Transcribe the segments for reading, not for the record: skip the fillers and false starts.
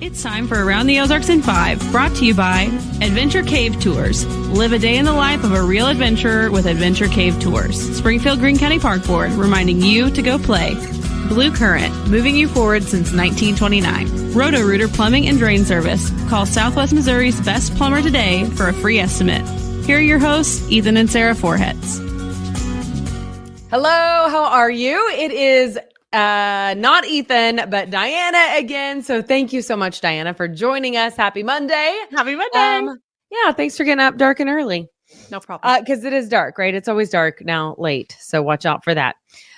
It's time for Around the Ozarks in 5, brought to you by Adventure Cave Tours. Live a day in the life of a real adventurer with Adventure Cave Tours. Springfield Greene County Park Board, reminding you to go play. Blue Current, moving you forward since 1929. Roto-Rooter Plumbing and Drain Service. Call Southwest Missouri's best plumber today for a free estimate. Here are your hosts, Ethan and Sarah Forhetz. Hello, how are you? It is not Ethan, but Diana again. So thank you so much, Diana, for joining us. Happy Monday. Happy Monday. Yeah, thanks for getting up dark and early. No problem. Because it is dark, right? It's always dark now late. So watch out for that.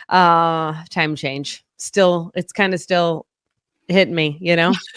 Time change. It's kind of still hitting me,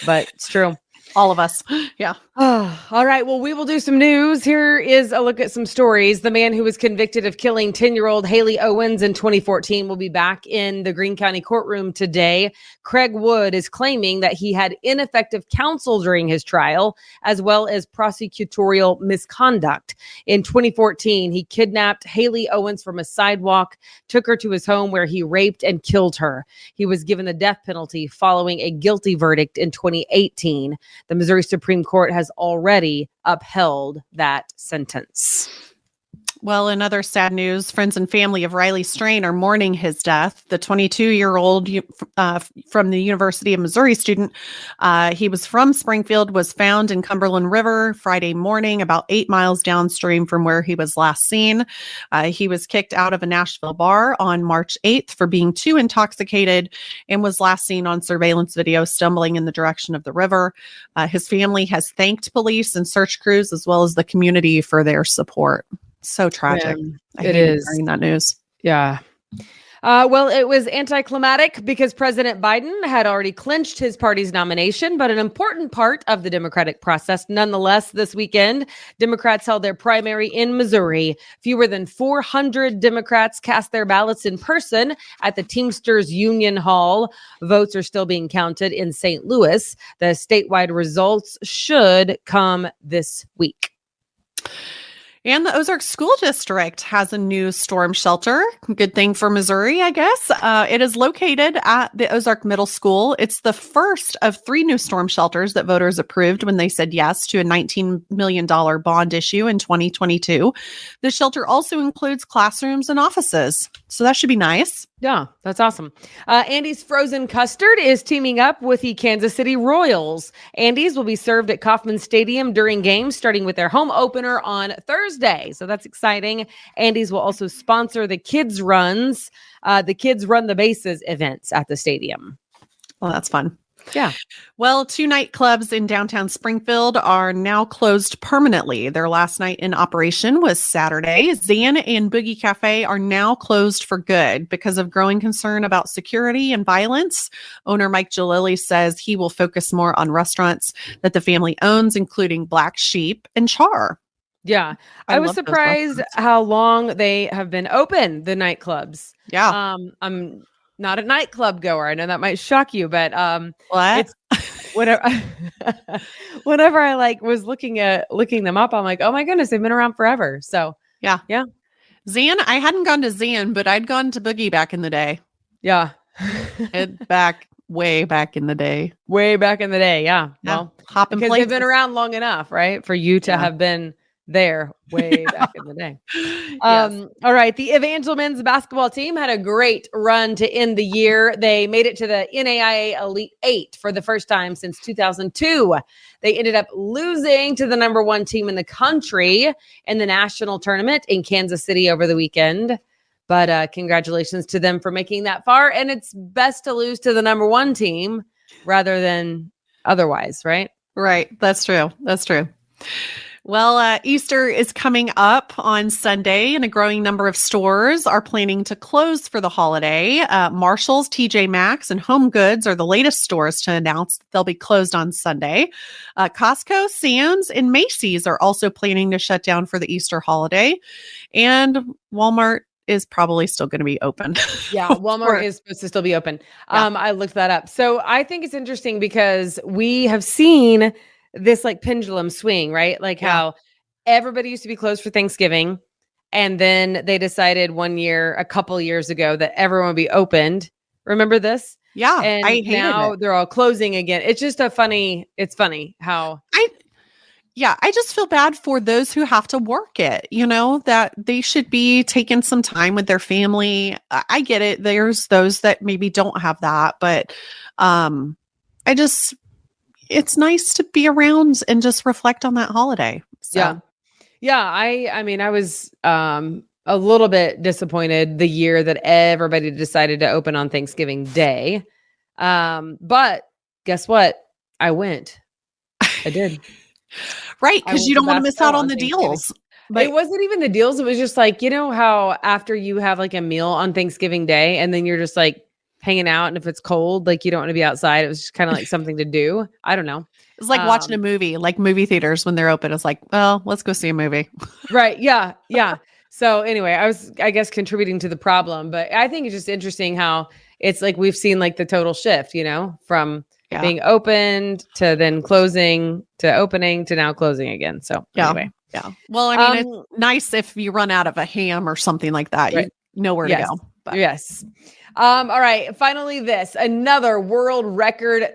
but it's true. All of us. Yeah. All right. Well, we will do some news. Here is a look at some stories. The man who was convicted of killing 10-year-old Haley Owens in 2014 will be back in the Greene County courtroom today. Craig Wood is claiming that he had ineffective counsel during his trial, as well as prosecutorial misconduct. In 2014, he kidnapped Haley Owens from a sidewalk, took her to his home where he raped and killed her. He was given the death penalty following a guilty verdict in 2018. The Missouri Supreme Court has already upheld that sentence. Well, in other sad news, friends and family of Riley Strain are mourning his death. The 22-year-old from the University of Missouri student, he was from Springfield, was found in Cumberland River Friday morning, about 8 miles downstream from where he was last seen. He was kicked out of a Nashville bar on March 8th for being too intoxicated and was last seen on surveillance video stumbling in the direction of the river. His family has thanked police and search crews as well as the community for their support. So tragic. Yeah, it is. Hearing that news. Yeah. Well, it was anticlimactic because President Biden had already clinched his party's nomination, but an important part of the Democratic process. Nonetheless, this weekend, Democrats held their primary in Missouri. Fewer than 400 Democrats cast their ballots in person at the Teamsters Union Hall. Votes are still being counted in St. Louis. The statewide results should come this week. And the Ozark School District has a new storm shelter. Good thing for Missouri, I guess. It is located at the Ozark Middle School. It's the first of 3 new storm shelters that voters approved when they said yes to a $19 million bond issue in 2022. The shelter also includes classrooms and offices. So that should be nice. Yeah, that's awesome. Andy's Frozen Custard is teaming up with the Kansas City Royals. Andy's will be served at Kauffman Stadium during games, starting with their home opener on Thursday. So that's exciting. Andy's will also sponsor the Kids Runs, the Kids Run the Bases events at the stadium. Well, that's fun. Yeah. Well, 2 nightclubs in downtown Springfield are now closed permanently. Their last night in operation was Saturday. Zan and Boogie Cafe are now closed for good because of growing concern about security and violence. Owner Mike Jalili says he will focus more on restaurants that the family owns, including Black Sheep and Char. Yeah. I was surprised how long they have been open, the nightclubs. Yeah. I'm not a nightclub goer. I know that might shock you, but What? it's whenever I was looking them up, I'm like, oh my goodness, they've been around forever. So yeah. Zan, I hadn't gone to Zan, but I'd gone to Boogie back in the day. Yeah. Way back in the day. Way back in the day. Yeah. Well, hopping because places. they've been around long enough, right? For you to have been there way back in the day. Yes. All right. The Evangel men's basketball team had a great run to end the year. They made it to the NAIA Elite 8 for the first time since 2002. They ended up losing to the number 1 team in the country in the national tournament in Kansas City over the weekend. But congratulations to them for making that far. And it's best to lose to the number 1 team rather than otherwise, right? Right. That's true. Well, Easter is coming up on Sunday, and a growing number of stores are planning to close for the holiday. Marshall's, TJ Maxx, and Home Goods are the latest stores to announce that they'll be closed on Sunday. Costco, Sam's, and Macy's are also planning to shut down for the Easter holiday. And Walmart is probably still going to be open. Yeah, Walmart is supposed to still be open. Yeah. I looked that up. So I think it's interesting because we have seen this pendulum swing, right? How everybody used to be closed for Thanksgiving. And then they decided a couple years ago that everyone would be opened. Remember this? Yeah, And I hated now it. they're all closing again. It's just it's funny how. I just feel bad for those who have to work it, that they should be taking some time with their family. I get it. There's those that maybe don't have that, but I just, it's nice to be around and just reflect on that holiday. So, Yeah. Yeah. I mean, I was a little bit disappointed the year that everybody decided to open on Thanksgiving Day. But guess what? I went. I did. right. I Cause went you to don't want to Bass miss Pro out on on the Thanksgiving. deals. But It wasn't even the deals. It was just like, how after you have like a meal on Thanksgiving Day and then you're just like hanging out. And if it's cold, like you don't want to be outside. It was just kind of like something to do. I don't know. it's like watching a movie, like movie theaters when they're open. It's like, well, let's go see a movie. Right. Yeah. Yeah. So anyway, I was, I guess, contributing to the problem, but I think it's just interesting how it's like we've seen like the total shift, from Yeah. being opened to then closing to opening to now closing again. So anyway. Yeah. Well, I mean, it's nice if you run out of a ham or something like that. Right. You know where to go. But. Yes. All right. Finally, another world record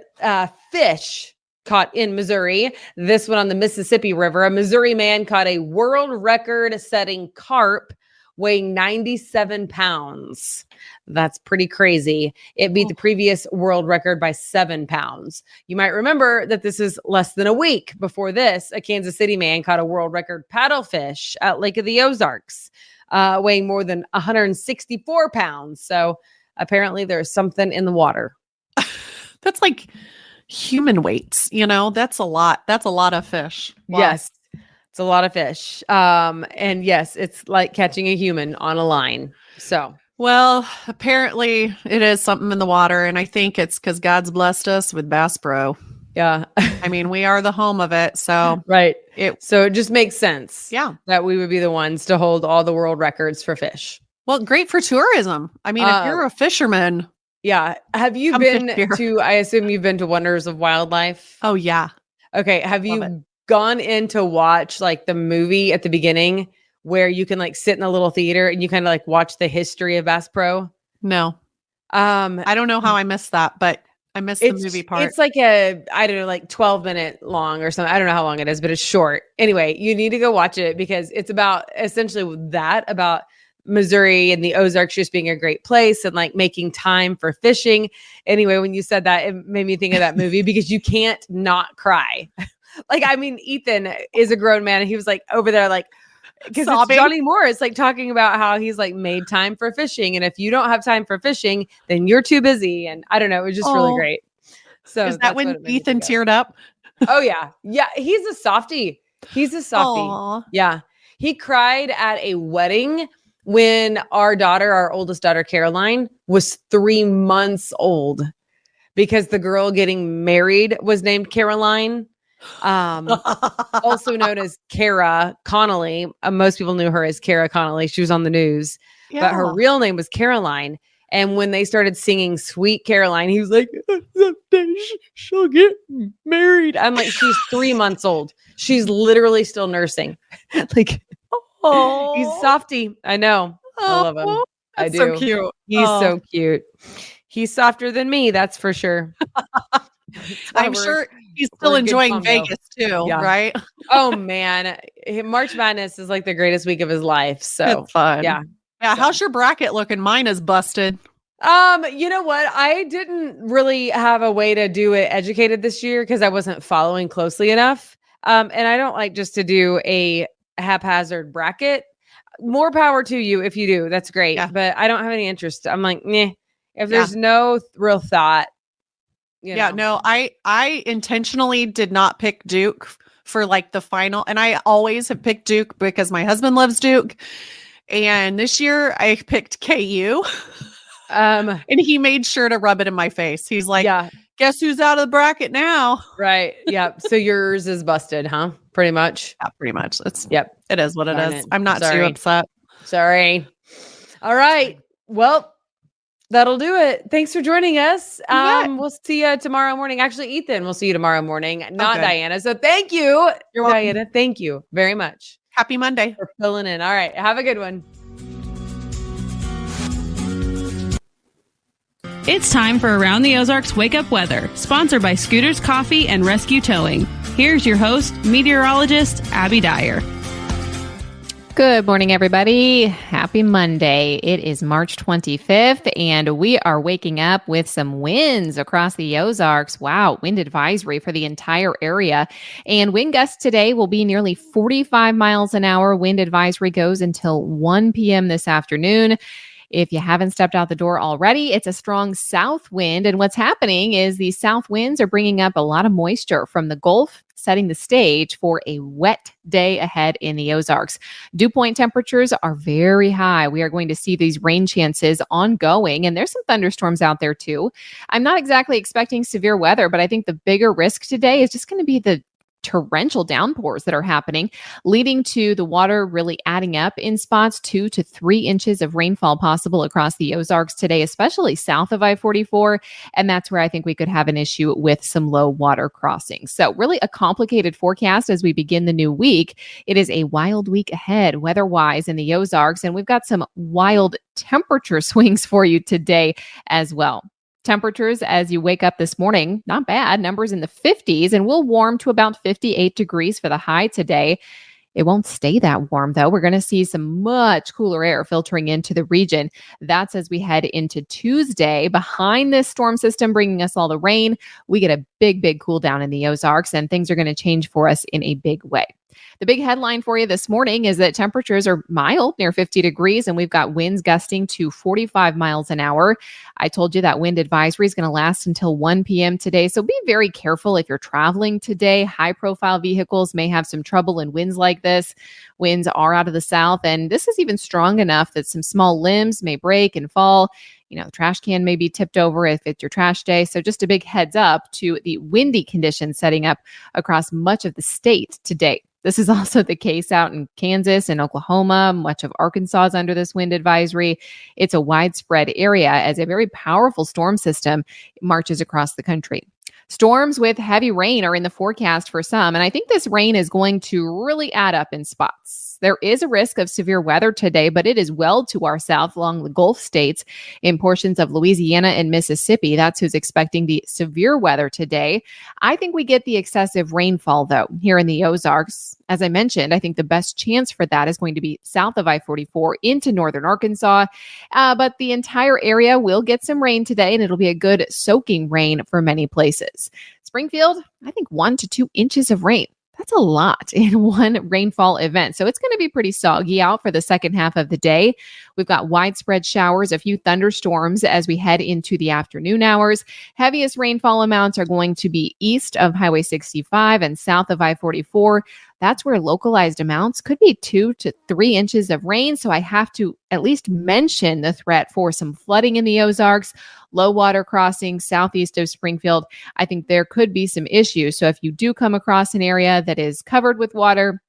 fish caught in Missouri. This one on the Mississippi River. A Missouri man caught a world record setting carp weighing 97 pounds. That's pretty crazy. It beat the previous world record by 7 pounds. You might remember that this is less than a week before this. A Kansas City man caught a world record paddlefish at Lake of the Ozarks, weighing more than 164 pounds. So apparently there's something in the water. That's like human weights, that's a lot. That's a lot of fish. Wow. Yes. It's a lot of fish. And yes, it's like catching a human on a line. So, well, apparently it is something in the water. And I think it's because God's blessed us with Bass Pro. yeah. I mean, we are the home of it. So, right. So it just makes sense. Yeah. That we would be the ones to hold all the world records for fish. Well, great for tourism. I mean, if you're a fisherman. Yeah. Have you been to, I assume you've been to Wonders of Wildlife? Oh, yeah. Okay. Have you gone in to watch like the movie at the beginning where you can like sit in a little theater and you kind of like watch the history of Bass Pro? No. I don't know how I missed that, but I missed the movie part. It's like I don't know, like 12-minute long or something. I don't know how long it is, but it's short. Anyway, you need to go watch it because it's about essentially about Missouri and the Ozarks just being a great place and like making time for fishing. Anyway, when you said that, it made me think of that movie because you can't not cry. Like, I mean, Ethan is a grown man and he was like over there, like, because it's Johnny Morris, like talking about how he's like made time for fishing. And if you don't have time for fishing, then you're too busy. And I don't know, it was just really great. So is that when Ethan teared up? Oh yeah. Yeah. He's a softie. Aww. Yeah. He cried at a wedding when our oldest daughter, Caroline, was 3 months old because the girl getting married was named Caroline. Also known as Kara Connolly. Most people knew her as Kara Connolly. She was on the news, but her real name was Caroline. And when they started singing Sweet Caroline, he was like, someday she'll get married. I'm like, she's 3 months old. She's literally still nursing. Like, he's softy. I know. I love him. I do. So cute. He's so cute. He's softer than me. That's for sure. I'm sure he's still enjoying Vegas too, right? Oh man, March Madness is like the greatest week of his life. So it's fun. Yeah. So. How's your bracket looking? Mine is busted. You know what? I didn't really have a way to do it educated this year because I wasn't following closely enough. And I don't like just to do a haphazard bracket. More power to you if you do. That's great. Yeah. But I don't have any interest. I'm like, nah. If there's no real thought. No, I intentionally did not pick Duke for like the final. And I always have picked Duke because my husband loves Duke. And this year I picked KU. And he made sure to rub it in my face. He's like, guess who's out of the bracket now? Right. Yeah. So yours is busted, huh? Pretty much. Yeah, pretty much. It is what it is. It. I'm not too upset. Sorry. All right. Well, that'll do it. Thanks for joining us. We'll see you tomorrow morning. Actually, Ethan, we'll see you tomorrow morning, not Diana. So thank you, Diana. Thank you very much. Happy Monday. For filling in. All right. Have a good one. It's time for Around the Ozarks Wake Up Weather, sponsored by Scooters Coffee and Rescue Towing. Here's your host, meteorologist Abby Dyer. Good morning, everybody. Happy Monday. It is March 25th, and we are waking up with some winds across the Ozarks. Wow, wind advisory for the entire area. And wind gusts today will be nearly 45 miles an hour. Wind advisory goes until 1 p.m. this afternoon. If you haven't stepped out the door already, it's a strong south wind. And what's happening is these south winds are bringing up a lot of moisture from the Gulf, setting the stage for a wet day ahead in the Ozarks. Dew point temperatures are very high. We are going to see these rain chances ongoing, and there's some thunderstorms out there too. I'm not exactly expecting severe weather, but I think the bigger risk today is just going to be the torrential downpours that are happening, leading to the water really adding up in spots. 2 to 3 inches of rainfall possible across the Ozarks today, especially south of I-44. And that's where I think we could have an issue with some low water crossings. So really a complicated forecast as we begin the new week. It is a wild week ahead weather-wise in the Ozarks, and we've got some wild temperature swings for you today as well. Temperatures as you wake up this morning, not bad. Numbers in the 50s, and we'll warm to about 58 degrees for the high today. It won't stay that warm, though. We're going to see some much cooler air filtering into the region. That's as we head into Tuesday. Behind this storm system bringing us all the rain, we get a big cool down in the Ozarks, and things are going to change for us in a big way. The big headline for you this morning is that temperatures are mild, near 50 degrees, and we've got winds gusting to 45 miles an hour. I told you that wind advisory is going to last until 1 p.m. today, so be very careful if you're traveling today. High-profile vehicles may have some trouble in winds like this. Winds are out of the south, and this is even strong enough that some small limbs may break and fall. The trash can may be tipped over if it's your trash day. So just a big heads up to the windy conditions setting up across much of the state today. This is also the case out in Kansas and Oklahoma. Much of Arkansas is under this wind advisory. It's a widespread area as a very powerful storm system marches across the country. Storms with heavy rain are in the forecast for some, and I think this rain is going to really add up in spots. There is a risk of severe weather today, but it is well to our south along the Gulf states in portions of Louisiana and Mississippi. That's who's expecting the severe weather today. I think we get the excessive rainfall, though, here in the Ozarks. As I mentioned, I think the best chance for that is going to be south of I-44 into northern Arkansas. But the entire area will get some rain today, and it'll be a good soaking rain for many places. Springfield, I think 1 to 2 inches of rain. That's a lot in one rainfall event. So it's going to be pretty soggy out for the second half of the day. We've got widespread showers, a few thunderstorms as we head into the afternoon hours. Heaviest rainfall amounts are going to be east of Highway 65 and south of I-44. That's where localized amounts could be 2 to 3 inches of rain. So I have to at least mention the threat for some flooding in the Ozarks, low water crossings southeast of Springfield. I think there could be some issues. So if you do come across an area that is covered with water,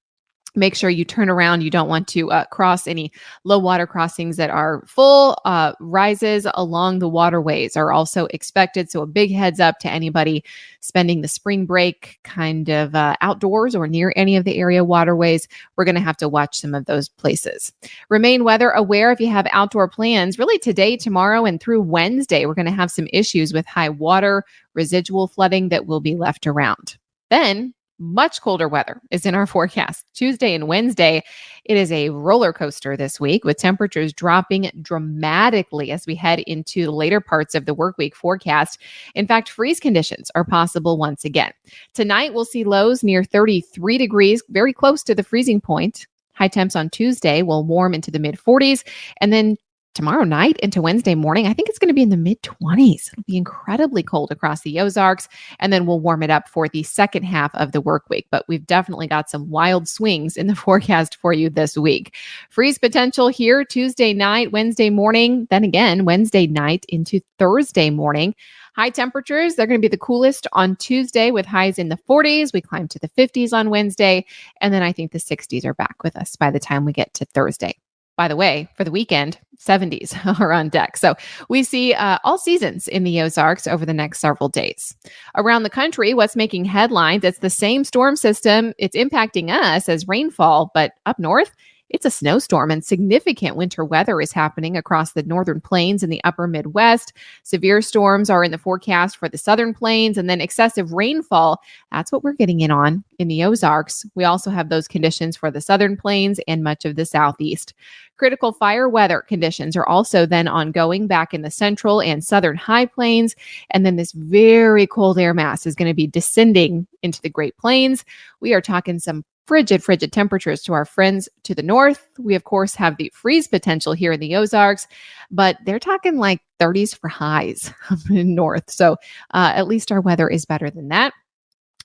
make sure you turn around. You don't want to cross any low water crossings that are full. Rises along the waterways are also expected. So a big heads up to anybody spending the spring break kind of outdoors or near any of the area waterways. We're going to have to watch some of those places. Remain weather aware if you have outdoor plans. Really today, tomorrow, and through Wednesday, we're going to have some issues with high water, residual flooding that will be left around. Then much colder weather is in our forecast. Tuesday and Wednesday, it is a roller coaster this week with temperatures dropping dramatically as we head into the later parts of the work week forecast. In fact, freeze conditions are possible once again. Tonight, we'll see lows near 33 degrees, very close to the freezing point. High temps on Tuesday will warm into the mid 40s, and then tomorrow night into Wednesday morning, I think it's going to be in the mid-20s. It'll be incredibly cold across the Ozarks, and then we'll warm it up for the second half of the work week. But we've definitely got some wild swings in the forecast for you this week. Freeze potential here Tuesday night, Wednesday morning, then again Wednesday night into Thursday morning. High temperatures, they're going to be the coolest on Tuesday with highs in the 40s. We climb to the 50s on Wednesday, and then I think the 60s are back with us by the time we get to Thursday. By the way, for the weekend, 70s are on deck. So we see all seasons in the Ozarks over the next several days. Around the country, what's making headlines? It's the same storm system. It's impacting us as rainfall, but up north, It's a snowstorm, and significant winter weather is happening across the northern plains and the upper Midwest. Severe storms are in the forecast for the southern plains, and then excessive rainfall. That's what we're getting in on in the Ozarks. We also have those conditions for the southern plains and much of the southeast. Critical fire weather conditions are also then ongoing back in the central and southern high plains. And then this very cold air mass is going to be descending into the Great Plains. We are talking some frigid temperatures to our friends to the north. We, of course, have the freeze potential here in the Ozarks, but they're talking like 30s for highs in north. So at least our weather is better than that.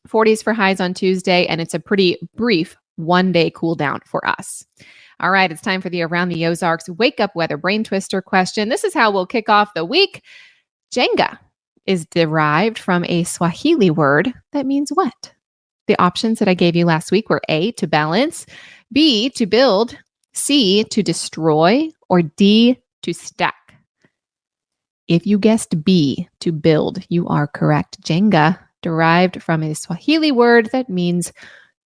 40s for highs on Tuesday, and it's a pretty brief one-day cool down for us. All right, it's time for the Around the Ozarks Wake Up Weather Brain Twister question. This is how we'll kick off the week. Jenga is derived from a Swahili word that means what? The options that I gave you last week were A, to balance, B, to build, C, to destroy, or D, to stack. If you guessed B, to build, you are correct. Jenga, derived from a Swahili word that means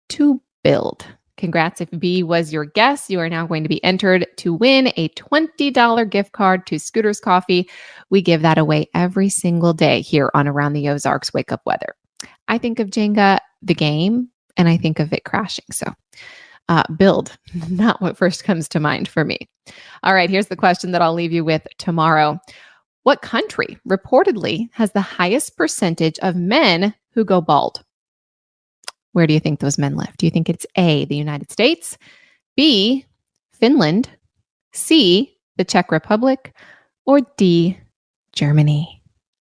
to build. Congrats if B was your guess. You are now going to be entered to win a $20 gift card to Scooter's Coffee. We give that away every single day here on Around the Ozarks Wake Up Weather. I think of Jenga, the game, and I think of it crashing. So build, not what first comes to mind for me. All right, here's the question that I'll leave you with tomorrow. What country reportedly has the highest percentage of men who go bald? Where do you think those men live? Do you think it's A, the United States, B, Finland, C, the Czech Republic, or D, Germany?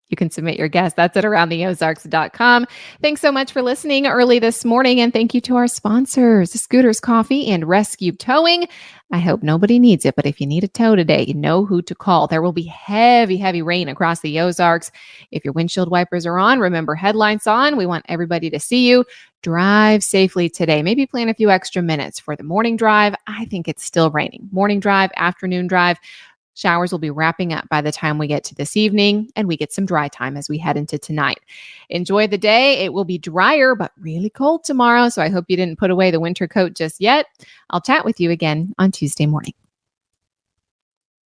You can submit your guess. That's at aroundtheozarks.com. Thanks so much for listening early this morning. And thank you to our sponsors, Scooter's Coffee and Rescue Towing. I hope nobody needs it, but if you need a tow today, you know who to call. There will be heavy rain across the Ozarks. If your windshield wipers are on, remember headlights on. We want everybody to see you. Drive safely today. Maybe plan a few extra minutes for the morning drive. I think it's still raining. Morning drive, afternoon drive. Showers will be wrapping up by the time we get to this evening, and we get some dry time as we head into tonight. Enjoy the day. It will be drier, but really cold tomorrow, so I hope you didn't put away the winter coat just yet. I'll chat with you again on Tuesday morning.